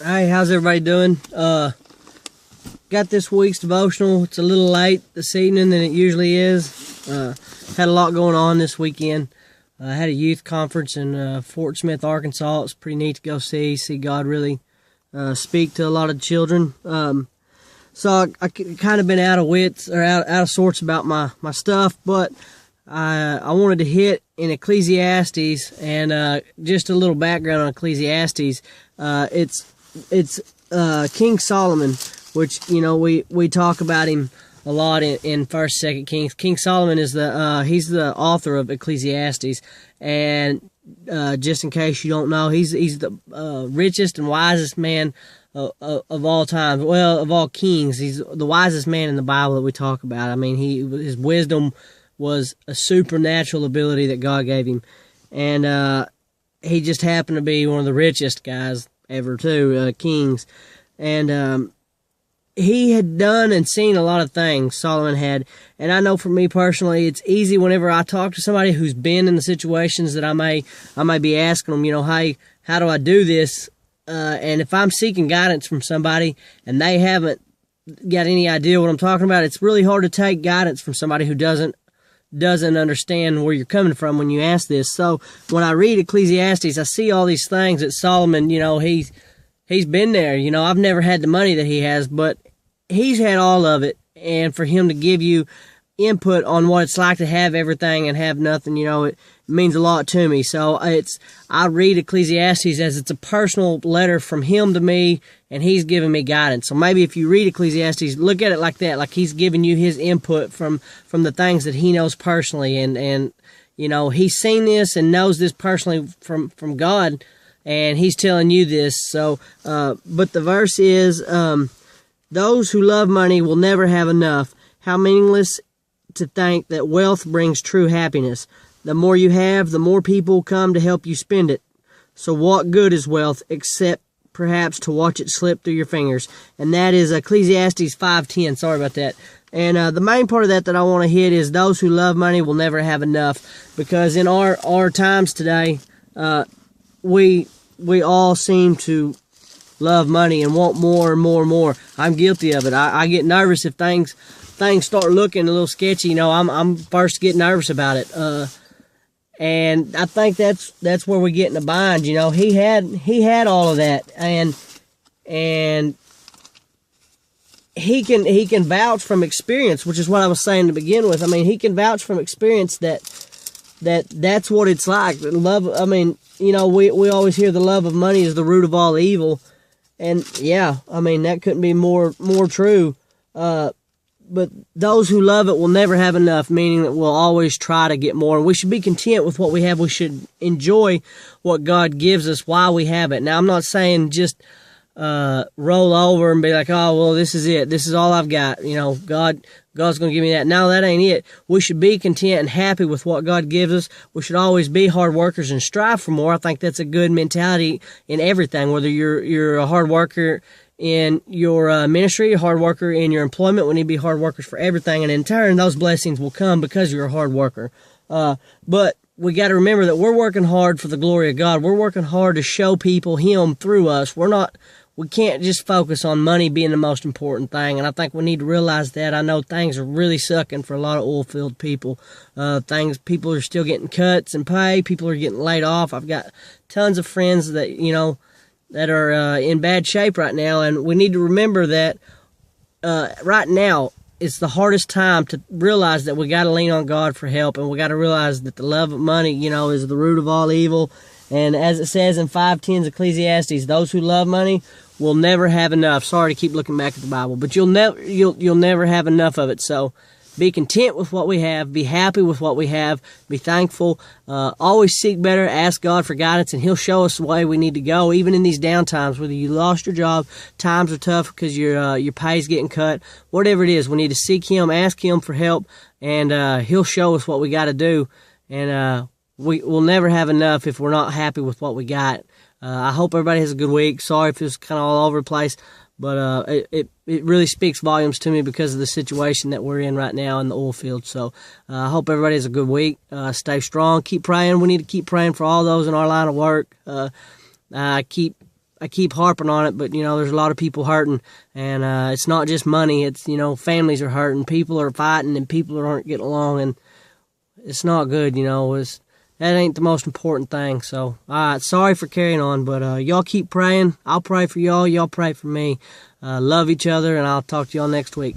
Hey, how's everybody doing? Got this week's devotional. It's a little late this evening than it usually is. Had a lot going on this weekend. I had a youth conference in Fort Smith, Arkansas. It was pretty neat to go see God really speak to a lot of children. So I kind of been out of wits or out of sorts about my stuff, but I wanted to hit in Ecclesiastes, and just a little background on Ecclesiastes. It's King Solomon, which, you know, we talk about him a lot in First, Second Kings. King Solomon is he's the author of Ecclesiastes, and just in case you don't know, he's the richest and wisest man of all time. Well, of all kings, he's the wisest man in the Bible that we talk about. I mean, his wisdom was a supernatural ability that God gave him, and he just happened to be one of the richest guys ever too, kings. And he had done and seen a lot of things, Solomon had. And I know for me personally, it's easy whenever I talk to somebody who's been in the situations that I may be asking them, you know, hey, how do I do this? And if I'm seeking guidance from somebody and they haven't got any idea what I'm talking about, it's really hard to take guidance from somebody who doesn't understand where you're coming from when you ask this. So when I read Ecclesiastes, I see all these things that Solomon, you know, he's been there. You know, I've never had the money that he has, but he's had all of it. And for him to give you input on what it's like to have everything and have nothing, you know, it means a lot to me. So I read Ecclesiastes as it's a personal letter from him to me, and he's giving me guidance. So maybe if you read Ecclesiastes, look at it like that, like he's giving you his input from the things that he knows personally, and you know, he's seen this and knows this personally from God, and he's telling you this. So, but the verse is, those who love money will never have enough. How meaningless to think that wealth brings true happiness. The more you have, the more people come to help you spend it. So what good is wealth except perhaps to watch it slip through your fingers? And that is Ecclesiastes 5:10. Sorry about that. And the main part of that I want to hit is those who love money will never have enough. Because in our times today, we all seem to love money and want more and more and more. I'm guilty of it. I get nervous if things start looking a little sketchy. You know, I'm first to get nervous about it. And I think that's where we get in a bind. You know, he had all of that, and he can vouch from experience, which is what I was saying to begin with. I mean, he can vouch from experience that's what it's like. Love. I mean, you know, we always hear the love of money is the root of all evil, and yeah, I mean that couldn't be more true. But those who love it will never have enough, meaning that we'll always try to get more. We should be content with what we have. We should enjoy what God gives us while we have it. Now, I'm not saying just roll over and be like, oh, well, this is it. This is all I've got. You know, God's going to give me that. No, that ain't it. We should be content and happy with what God gives us. We should always be hard workers and strive for more. I think that's a good mentality in everything, whether you're a hard worker in your ministry, a hard worker in your employment. We need to be hard workers for everything, and in turn, those blessings will come because you're a hard worker. But we got to remember that we're working hard for the glory of God. We're working hard to show people Him through us. We can't just focus on money being the most important thing, and I think we need to realize that. I know things are really sucking for a lot of oilfield people. People are still getting cuts in pay. People are getting laid off. I've got tons of friends that, you know, that are in bad shape right now, and we need to remember that right now it's the hardest time to realize that we got to lean on God for help, and we got to realize that the love of money, you know, is the root of all evil. And as it says in 5:10 Ecclesiastes, those who love money will never have enough. Sorry to keep looking back at the Bible, but you'll never have enough of it. So be content with what we have. Be happy with what we have. Be thankful. Always seek better. Ask God for guidance, and He'll show us the way we need to go, even in these down times. Whether you lost your job, times are tough because your pay's getting cut, whatever it is, we need to seek Him, ask Him for help, and He'll show us what we got to do. And we'll never have enough if we're not happy with what we got. I hope everybody has a good week. Sorry if it's kind of all over the place. But it really speaks volumes to me because of the situation that we're in right now in the oil field. So I hope everybody has a good week. Stay strong. Keep praying. We need to keep praying for all those in our line of work. keep harping on it, but you know, there's a lot of people hurting, and it's not just money. It's, you know, families are hurting, people are fighting, and people aren't getting along, and it's not good. You know, that ain't the most important thing. So, sorry for carrying on, but y'all keep praying. I'll pray for y'all. Y'all pray for me. Love each other, and I'll talk to y'all next week.